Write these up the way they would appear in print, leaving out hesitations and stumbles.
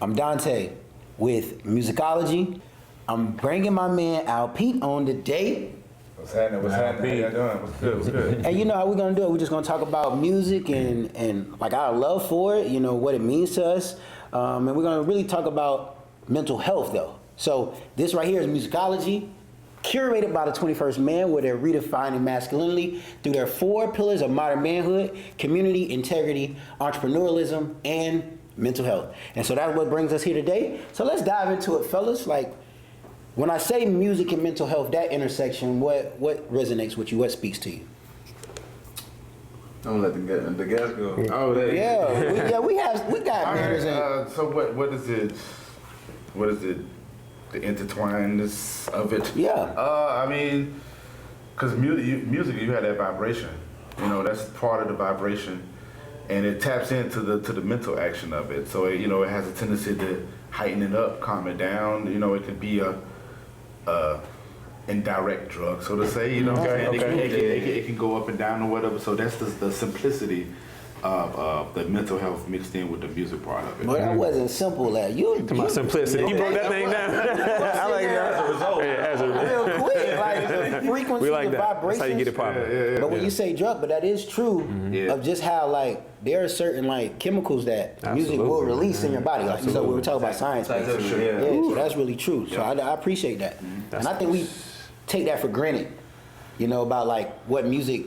I'm Dante with Musicology. I'm bringing my man Al Pete on today. What's happening? What's happening? How y'all doing? What's good? What's good? And you know how we're gonna do it. We're just gonna talk about music and like our love for it. You know what it means to us, and we're gonna really talk about mental health though. So this right here is Musicology, curated by the 21st Man, where they're redefining masculinity through their 4 pillars of modern manhood: community, integrity, entrepreneurialism, and mental health. And so that's what brings us here today. So let's dive into it, fellas. Like, when I say music and mental health, that intersection, what resonates with you? What speaks to you? I'm gonna let the guys go. Oh, we got manners. So what is it? What is it? The intertwinedness of it? Yeah. I mean, because music, you have that vibration. You know, that's part of the vibration, and it taps into the mental action of it. So it has a tendency to heighten it up, calm it down. You know, it could be a indirect drug, so to say. You know, it can go up and down or whatever. So that's the simplicity of the mental health mixed in with the music part of it. But that wasn't simple. That to my simplicity, you broke that thing down. I like that as a result. Real quick, like the frequency, we like the that. vibrations. That's how you get it popping. But when you say drug, but that is true of just how like there are certain like chemicals that music will release in your body. Like so, we were talking about science. So that's really true. So I appreciate that, and I think we take that for granted. You know, about like what music.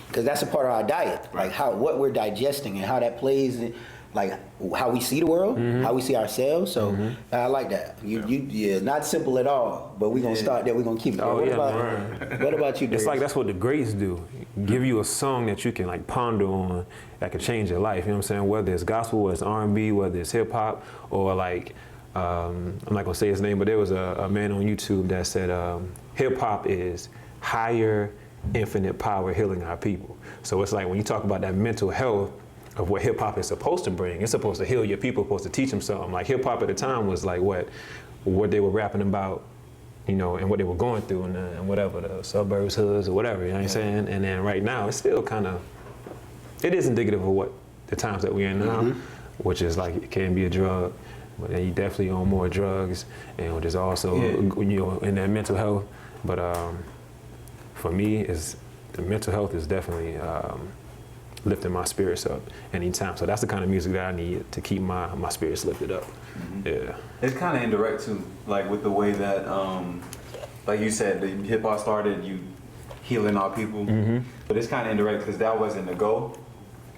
Because that's a part of our diet, like what we're digesting and how that plays, in, like how we see the world, how we see ourselves. So I like that. You not simple at all, but we're gonna start there. We're gonna keep it. What about you, Darius? It's like that's what the greats do. Give you a song that you can like ponder on that could change your life. You know what I'm saying? Whether it's gospel, whether it's R&B, whether it's hip hop, or like I'm not gonna say his name, but there was a man on YouTube that said hip hop is higher infinite power healing our people. So it's like when you talk about that mental health of what hip hop is supposed to bring, it's supposed to heal your people, supposed to teach them something. Like hip hop at the time was like what they were rapping about, you know, and what they were going through and whatever, the suburbs, hoods or whatever, you know what I'm saying? And then right now it's still it is indicative of what the times that we're in now, which is like it can be a drug, but then you definitely on more drugs, and there's also, you know, in that mental health. But for me, the mental health is definitely lifting my spirits up anytime. So that's the kind of music that I need to keep my spirits lifted up. Yeah. It's kind of indirect too, like with the way that, like you said, the hip hop started, you healing our people. But it's kind of indirect because that wasn't the goal.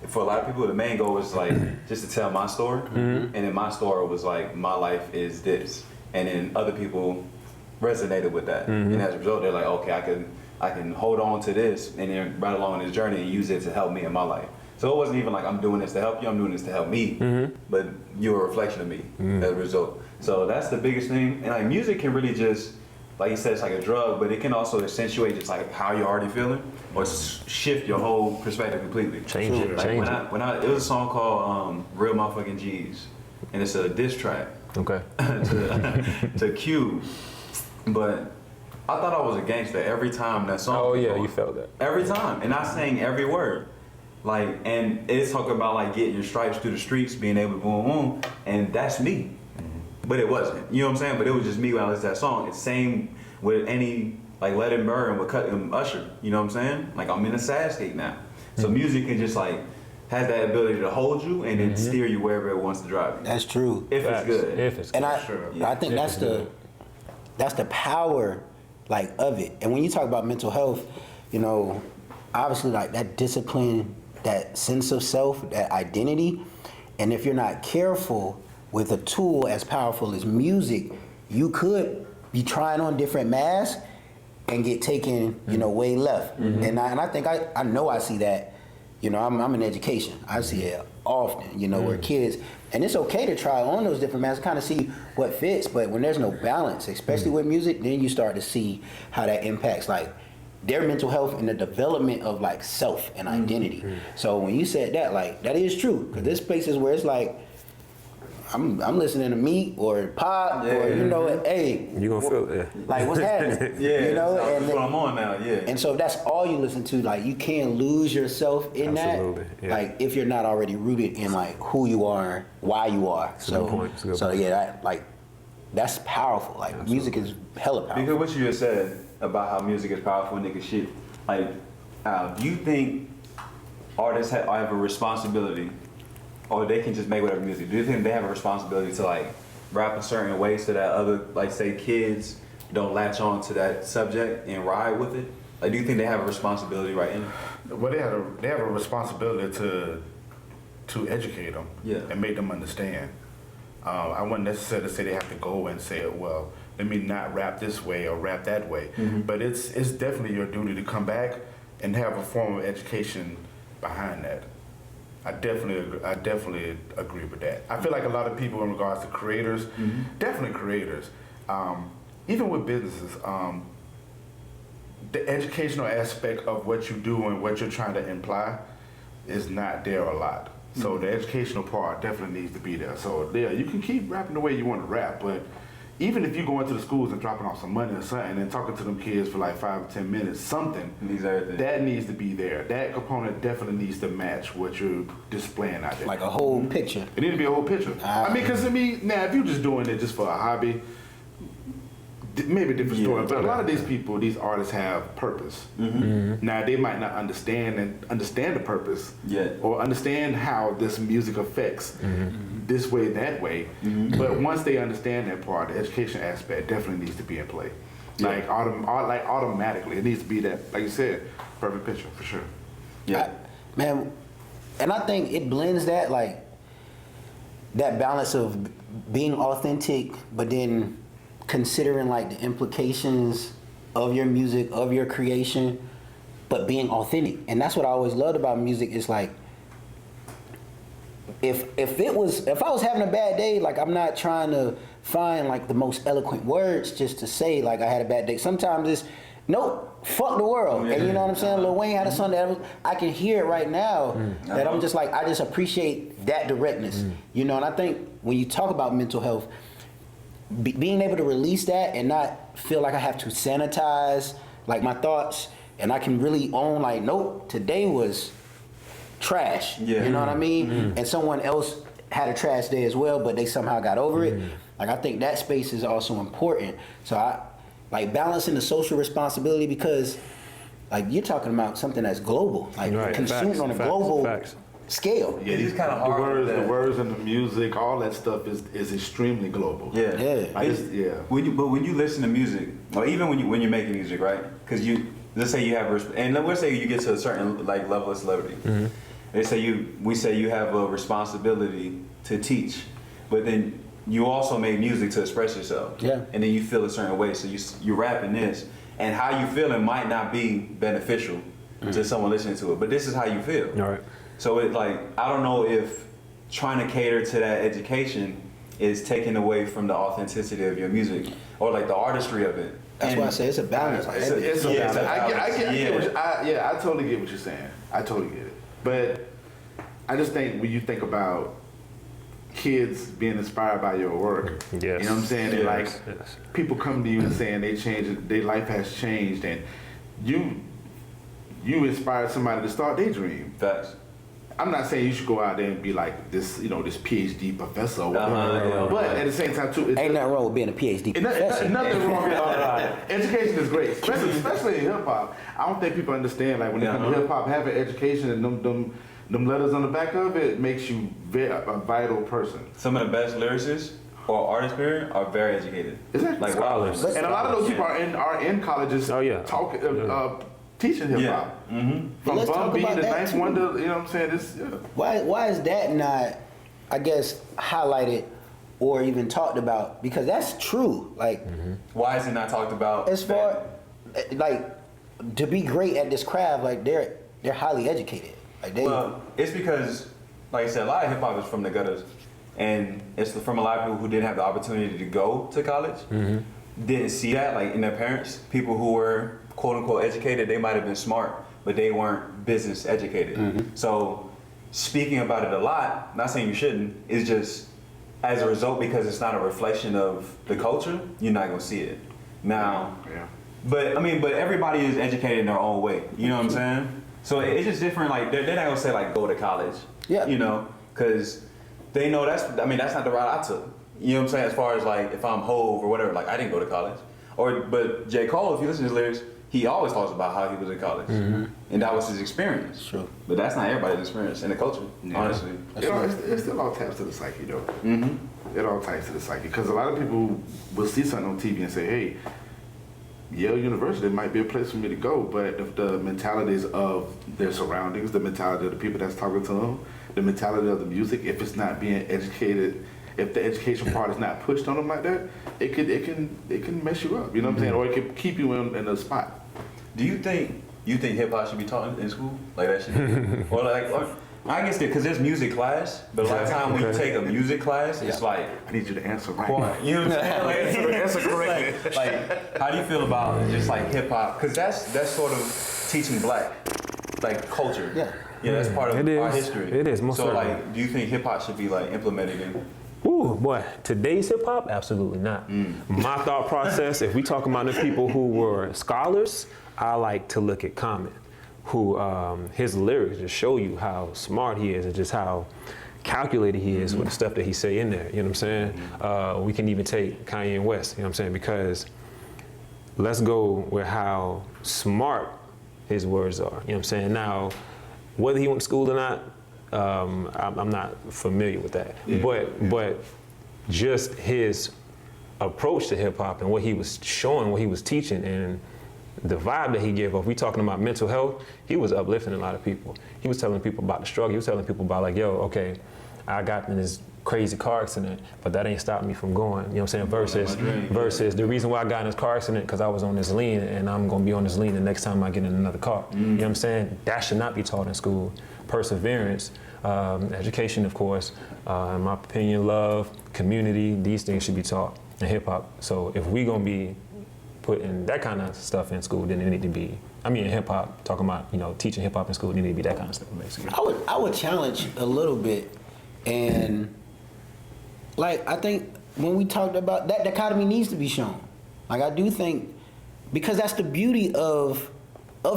For a lot of people, the main goal was like just to tell my story, and then my story was like my life is this, and then other people resonated with that, and as a result, they're like, okay, I can hold on to this and then right along this journey and use it to help me in my life. So it wasn't even like I'm doing this to help you, I'm doing this to help me, but you're a reflection of me as a result. So that's the biggest thing. And like music can really just, like you said, it's like a drug, but it can also accentuate just like how you're already feeling or shift your whole perspective completely. Change it. It was a song called Real Motherfucking G's, and it's a diss track to Q. But I thought I was a gangster every time that song. Oh yeah, you felt that. Every time, and I sang every word. Like, and it's talking about like getting your stripes through the streets, being able to boom boom, and that's me. But it wasn't, you know what I'm saying? But it was just me when I listened to that song. It's same with any, like Let It Burn with Usher, you know what I'm saying? Like I'm in a sad state now. So music can just like, has that ability to hold you and then steer you wherever it wants to drive you. That's true. If it's good. And I think that's the power like of it. And when you talk about mental health, you know, obviously like that discipline, that sense of self, that identity, and if you're not careful with a tool as powerful as music, you could be trying on different masks and get taken, you know, way left. And I think I know I see that. You know, I'm in education. I see it often, you know, where kids, and it's okay to try on those different masks, kind of see what fits, but when there's no balance, especially with music, then you start to see how that impacts like their mental health and the development of like self and identity. So when you said that, like that is true, because there's places where it's like, I'm listening to Meat or Pop or you know, hey, You gonna feel it. like what's happening? Yeah, you know, that's and what I'm on now. Yeah. and so if that's all you listen to, like you can't lose yourself in Absolutely, that. yeah. Like if you're not already rooted in like who you are, why you are. a So, good point. It's a good so point. yeah, that, like that's powerful. Like music is hella powerful. Because what you just said about how music is powerful and nigga shit, like, do you think artists have a responsibility, or they can just make whatever music? Do you think they have a responsibility to like rap a certain way so that other, like say kids don't latch on to that subject and ride with it? Like, do you think they have a responsibility right in? Well, they have a responsibility to educate them and make them understand. I wouldn't necessarily say they have to go and say, well, let me not rap this way or rap that way. But it's definitely your duty to come back and have a form of education behind that. I definitely agree with that. I feel like a lot of people in regards to creators, definitely creators, even with businesses, the educational aspect of what you do and what you're trying to imply is not there a lot. So the educational part definitely needs to be there. So yeah, you can keep rapping the way you want to rap, but even if you go into the schools and dropping off some money or something and talking to them kids for like 5 or 10 minutes, something Needs everything. that needs to be there. That component definitely needs to match what you're displaying out there. Like a whole picture. It needs to be a whole picture. I mean, because now if you're just doing it just for a hobby, maybe a different story. But a lot of these people, these artists have purpose. Now they might not understand the purpose, or understand how this music affects this way, that way. But once they understand that part, the education aspect definitely needs to be in play. Like automatically, it needs to be that, like you said, perfect picture for sure. Man, and I think it blends that like that balance of being authentic, but then considering like the implications of your music, of your creation, but being authentic. And that's what I always loved about music is like, if I was having a bad day, like I'm not trying to find like the most eloquent words just to say like I had a bad day. Sometimes it's, nope, fuck the world. And you know what I'm saying? Lil Wayne had a song that I can hear it right now that I'm just like, I just appreciate that directness. You know, and I think when you talk about mental health, being able to release that and not feel like I have to sanitize like my thoughts, and I can really own like, nope, today was trash. You know what I mean? And someone else had a trash day as well, but they somehow got over it. Like I think that space is also important. So I like balancing the social responsibility, because like you're talking about something that's global, like consumed on a global scale. Yeah, It's kind of hard. The words and the music, all that stuff is extremely global. When you listen to music, or even when you're making music, right? Because let's say you have, and let's say you get to a certain like level of celebrity. We say you have a responsibility to teach, but then you also make music to express yourself. And then you feel a certain way, so you're rapping this, and how you feeling might not be beneficial to someone listening to it, but this is how you feel. All right. So it like, I don't know if trying to cater to that education is taking away from the authenticity of your music or like the artistry of it. That's why I say it's a balance. It's a balance. I totally get what you're saying. I totally get it. But I just think when you think about kids being inspired by your work, you know what I'm saying? And like people come to you and saying their life has changed, and you inspired somebody to start their dream. Facts. I'm not saying you should go out there and be like this, this PhD professor or whatever. But at the same time, too, ain't nothing wrong with being a PhD professor. Nothing wrong with education is great, especially in hip hop. I don't think people understand, like when it comes to hip hop, having education and them letters on the back of it makes you a vital person. Some of the best lyricists or artists period are very educated. Exactly. Like scholars. And a lot of those people are in colleges teaching hip hop. From Bun B to Ninth Wonder, you know what I'm saying? Why is that not, I guess, highlighted or even talked about? Because that's true. Like, why is it not talked about? As far like to be great at this craft, like they're highly educated. Like well, it's because, like I said, a lot of hip hop is from the gutters, and it's from a lot of people who didn't have the opportunity to go to college, didn't see that, like in their parents. People who were quote unquote educated, they might have been smart, but they weren't business educated. So speaking about it a lot, not saying you shouldn't, it's just as a result, because it's not a reflection of the culture, you're not gonna see it. Now, Yeah. but everybody is educated in their own way. You know what I'm saying? So it's just different. Like they're not gonna say like go to college. Yeah. You know, because they know that's not the route I took. You know what I'm saying? As far as like if I'm Hove or whatever, like I didn't go to college. But J. Cole, if you listen to his lyrics, he always talks about how he was in college, and that was his experience. True. But that's not everybody's experience in the culture, honestly. It still all taps to the psyche, though. It all taps to the psyche, because a lot of people will see something on TV and say, "Hey, Yale University might be a place for me to go," but if the mentalities of their surroundings, the mentality of the people that's talking to them, the mentality of the music, if it's not being educated, if the education part is not pushed on them like that, it can mess you up. You know what I'm saying? Or it can keep you in a spot. Do you think hip hop should be taught in school? Like that should be, or I guess because there's music class, but a lot of time when you take a music class, it's like I need you to answer right. you know what I'm saying? Like, Answer correctly. like, how do you feel about just like hip hop? Because that's sort of teaching black like culture. Yeah. Yeah, that's part of It our is. history. It is, most So certainly. like, do you think hip hop should be like implemented in? Ooh, boy, today's hip hop? Absolutely not. My thought process, if we talk about the people who were scholars, I like to look at Common, who his lyrics just show you how smart he is and just how calculated he is with the stuff that he say in there. You know what I'm saying? We can even take Kanye and West, you know what I'm saying? Because let's go with how smart his words are. You know what I'm saying? Now, whether he went to school or not, I'm not familiar with that. But just his approach to hip hop and what he was showing, what he was teaching, and the vibe that he gave off. We talking about mental health. He was uplifting a lot of people. He was telling people about the struggle. He was telling people about like, yo, okay, I got in this crazy car accident, but that ain't stopped me from going. You know what I'm saying? Versus the reason why I got in this car accident because I was on this lean, and I'm gonna be on this lean the next time I get in another car. You know what I'm saying? That should not be taught in school. Perseverance, education, of course. In my opinion, love, community. These things should be taught in hip hop. So if we gonna be putting that kind of stuff in school, then it need to be. I mean, in hip hop, talking about teaching hip hop in school, it need to be that kind of stuff, basically. I would challenge a little bit, and like I think when we talked about that dichotomy needs to be shown. Like I do think because that's the beauty of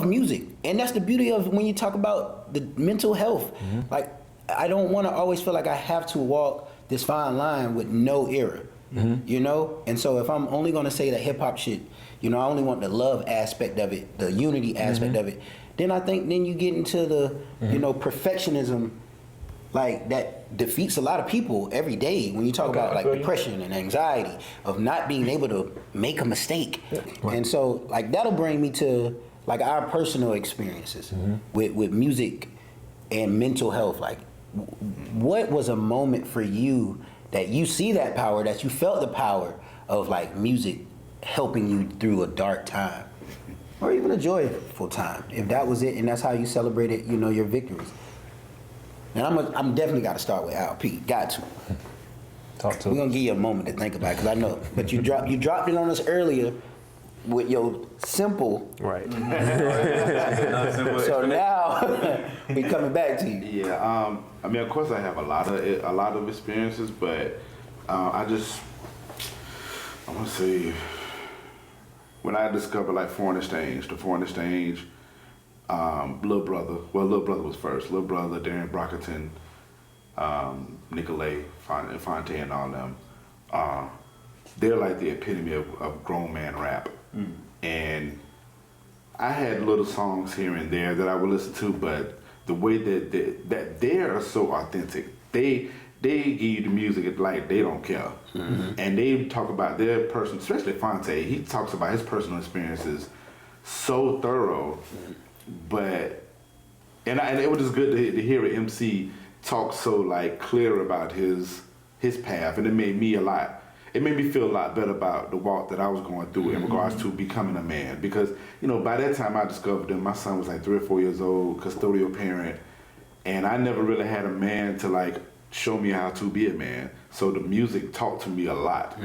music, and that's the beauty of when you talk about the mental health. Like I don't want to always feel like I have to walk this fine line with no era. And so if I'm only going to say that hip hop should, I only want the love aspect of it, the unity aspect of it, then I think then you get into the, perfectionism, like that defeats a lot of people every day when you talk about like depression and anxiety of not being able to make a mistake. And so like that'll bring me to like our personal experiences with music and mental health. Like what was a moment for you that you see that power, that you felt the power of like music helping you through a dark time or even a joyful time, if that was it and that's how you celebrated, your victories? And I'm definitely got to start with Al P. Got to. Talk to We're gonna give you a moment to think about it, because I know. But you dropped it on us earlier with your simple. Right. So now we coming back to you. Yeah, I mean, of course, I have a lot of experiences, but I want to say when I discovered like Foreign Exchange, Lil Brother was first. Lil Brother, Darren Brockington, Nicolay, Fontaine, and all them. They're like the epitome of grown man rap. And I had little songs here and there that I would listen to, but the way that they are so authentic. They give you the music like they don't care. And they talk about their personal, especially Fontaine, he talks about his personal experiences so thorough. But and it was just good to hear an MC talk so like clear about his path, and it made me feel a lot better about the walk that I was going through in regards to becoming a man. Because by that time I discovered that my son was like 3 or 4 years old, custodial parent, and I never really had a man to like show me how to be a man. So the music talked to me a lot. You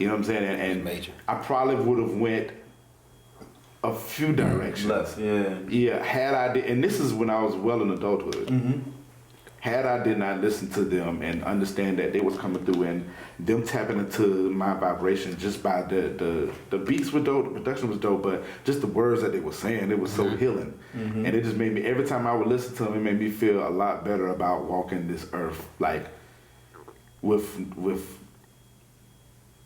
know what I'm saying? And Major. I probably would have went a few directions. Left, yeah. Yeah, had I did, and this is when I was well in adulthood. had I did not listen to them and understand that they was coming through and them tapping into my vibration just by the beats were dope, the production was dope, but just the words that they were saying, it was so healing. And it just made me, every time I would listen to them, it made me feel a lot better about walking this earth, like with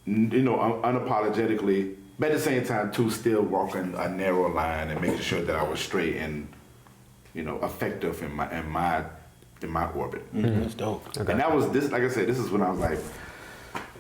you know, unapologetically, but at the same time too, still walking a narrow line and making sure that I was straight and, you know, effective in my orbit. That's dope. Okay. And that was this, like I said, this is when I was like,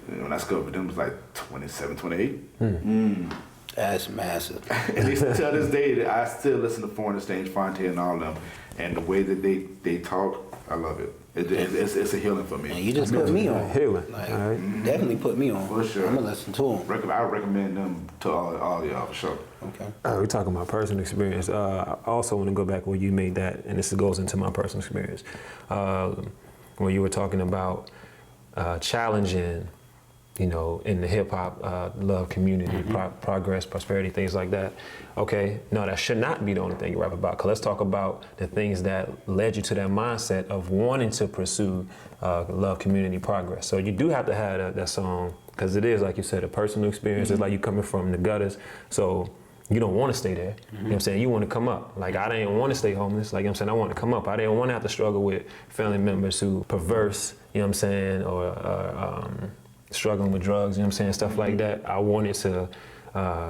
you know, when I discovered them was like 27, 28. That's massive. And they still, till this day, I still listen to Foreign Exchange, Fontaine, and all of them. And the way that they talk, I love it. It's a healing for me. And you just put me on. Healing. Like, All right. definitely put me on. For sure. I'm gonna listen to them. I recommend them to all y'all for sure. Okay. We're talking about personal experience. I also want to go back where you made that, and this goes into my personal experience. When you were talking about challenging, you know, in the hip hop love community, progress, prosperity, things like that. Okay, no, that should not be the only thing you rap about. Cause let's talk about the things that led you to that mindset of wanting to pursue love, community, progress. So you do have to have that song, cause it is, like you said, a personal experience. It's like you coming from the gutters. So you don't want to stay there. You know what I'm saying? You want to come up. Like, I didn't want to stay homeless. Like, you know what I'm saying? I want to come up. I didn't want to have to struggle with family members who perverse, you know what I'm saying, or struggling with drugs, you know what I'm saying, stuff like that. I wanted to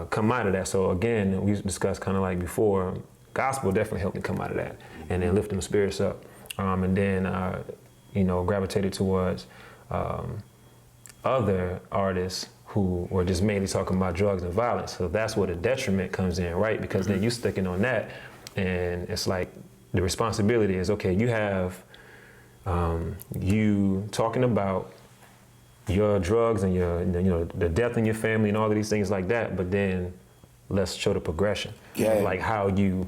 come out of that. So again, we discussed kind of like before, gospel definitely helped me come out of that, and then lifting the spirits up. And then, you know, gravitated towards other artists who were just mainly talking about drugs and violence. So that's where the detriment comes in, right? Because then you sticking on that, and it's like the responsibility is, okay, you have you talking about your drugs and your, you know, the death in your family and all of these things like that, but then let's show the progression. Yeah. Like how you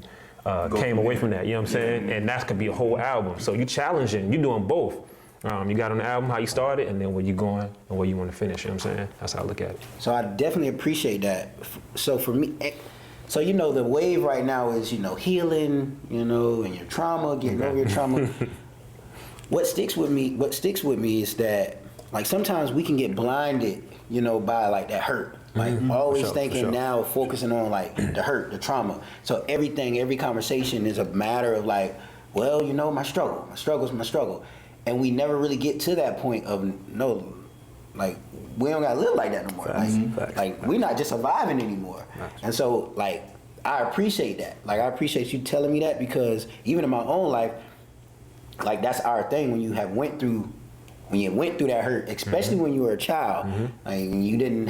came away from that, you know what I'm saying? And that could be a whole album. So you challenging, you doing both. You got on the album how you started and then where you going and where you want to finish, you know what I'm saying? That's how I look at it. So I definitely appreciate that. So for me, so you know, the wave right now is, you know, healing, you know, and your trauma, getting over your trauma. What sticks with me is that, like, sometimes we can get blinded, you know, by like that hurt. Like always thinking now, focusing on like the hurt, the trauma. So every conversation is a matter of like, well, you know, my struggle's my struggle. And we never really get to that point of, no, like, we don't gotta live like that no more. Like we're not just surviving anymore. And so, like, I appreciate that. Like, I appreciate you telling me that, because even in my own life, like, that's our thing. When you went through that hurt, especially when you were a child, like, you didn't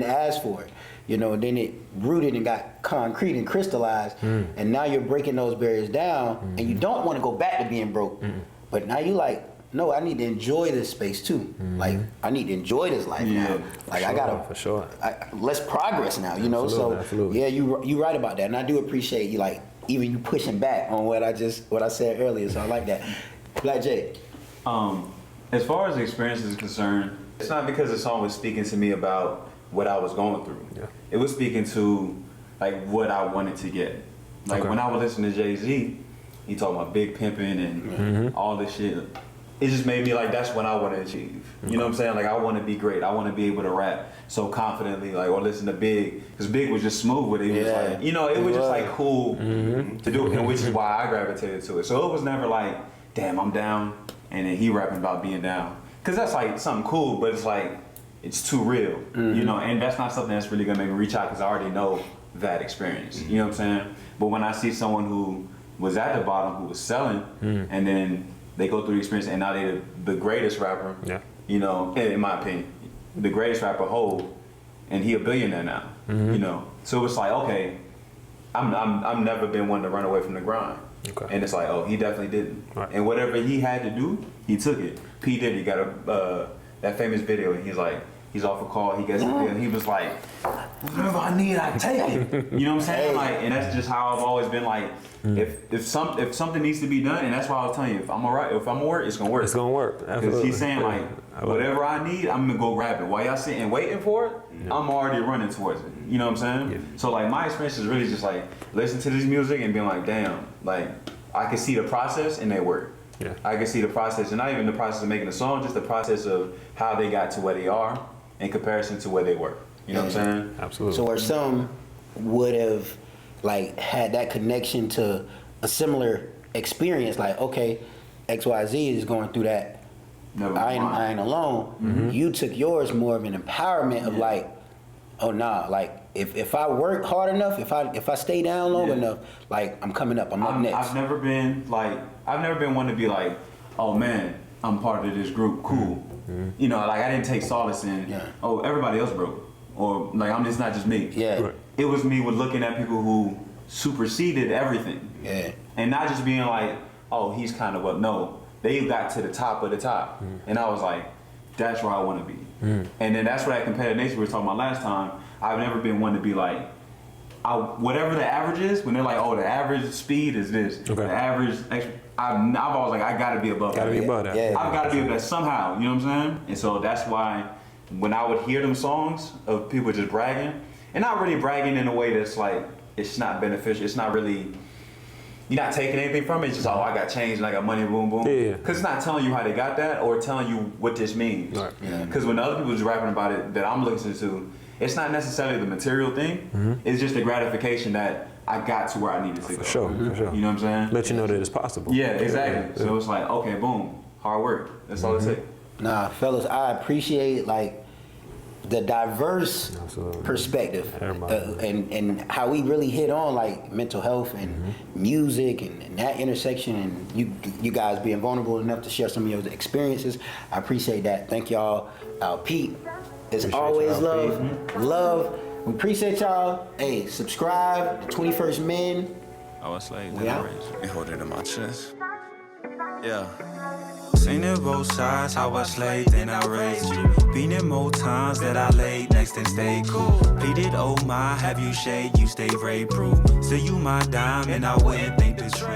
ask for it, you know, and then it rooted and got concrete and crystallized, and now you're breaking those barriers down, and you don't want to go back to being broke, but now you like, no, I need to enjoy this space too. Like, I need to enjoy this life now. Like, I gotta, for sure. Let's progress now, you know. Absolutely. Yeah, you right about that, and I do appreciate you, like, even you pushing back on what I said earlier. So I like that. Black J. As far as the experience is concerned, it's not because the song was speaking to me about what I was going through. Yeah. It was speaking to, like, what I wanted to get. Like, when I was listening to Jay-Z, he talking about big pimping and all this shit. It just made me like, that's what I want to achieve. You know what I'm saying? Like, I want to be great. I want to be able to rap so confidently, like, or listen to Big, because Big was just smooth with it. It was like, you know, it was just like cool to do, and which is why I gravitated to it. So it was never like, damn, I'm down, and then he rapping about being down, because that's like something cool, but it's like, it's too real, you know, and that's not something that's really gonna make me reach out, because I already know that experience. You know what I'm saying? But when I see someone who was at the bottom, who was selling, and then they go through the experience, and now they're the greatest rapper. Yeah. You know, in my opinion, the greatest rapper whole, and he a billionaire now. You know, so it's like, okay, I'm never been one to run away from the grind. Okay. And it's like, oh, he definitely didn't. Right. And whatever he had to do, he took it. P Diddy got that famous video, and he's like, he's off a call, he gets and he was like, whatever I need, I take it. You know what I'm saying? Like, and that's just how I've always been. Like, if something needs to be done, and that's why I was telling you, if I'm gonna work, it's gonna work. It's gonna work. Because he's saying, like, whatever I need, I'm gonna go grab it. While y'all sitting waiting for it, I'm already running towards it. You know what I'm saying? Yeah. So, like, my experience is really just like listen to this music and being like, damn, like, I can see the process and they work. Yeah. I can see the process, and not even the process of making a song, just the process of how they got to where they are in comparison to where they were. You know what I'm saying? Absolutely. So where some would have like had that connection to a similar experience, like okay, XYZ is going through that. Never I mind. ain't alone. You took yours more of an empowerment of like, oh nah, like if I work hard enough, if I stay down long enough, like I'm coming up. I'm up next. I've never been one to be like, oh man, I'm part of this group, cool. You know, like I didn't take solace in, oh, everybody else broke. Or like it's not just me. Yeah. Right. It was me with looking at people who superseded everything. Yeah. And not just being like, oh, he's kind of up. No, they got to the top of the top. And I was like, that's where I want to be. And then that's where that competitive nature we were talking about last time. I've never been one to be like, whatever the average is, when they're like, oh, the average speed is this. Okay. The average, I've always like, I got to be above that. Gotta be above that. Yeah. I've got to be above that somehow, you know what I'm saying? And so that's why when I would hear them songs of people just bragging, and not really bragging in a way that's like, it's not beneficial, it's not really, you're not taking anything from it, it's just, oh, I got change and I got money, boom, boom. Yeah. Because it's not telling you how they got that or telling you what this means. Right. Because when other people is rapping about it that I'm listening to, it's not necessarily the material thing, it's just the gratification that I got to where I needed to go. For sure. You know what I'm saying? Let you know that it's possible. Yeah, exactly. So it's like, okay, boom, hard work. That's all it takes. Nah, fellas, I appreciate like the diverse Absolutely. perspective Everybody. and how we really hit on like mental health and music and that intersection, and you guys being vulnerable enough to share some of your experiences. I appreciate that. Thank y'all. Pete, as Appreciate always, y'all, love. We appreciate y'all. Hey, subscribe to 21st Men. I was like, We out. and hold it in my chest. Yeah. Seen it both sides, how I slayed, then I raised you. Been in more times that I laid next and stayed cool. Pleaded, oh my, have you shade, you stay ray proof. Still you my dime, and I wouldn't think the truth.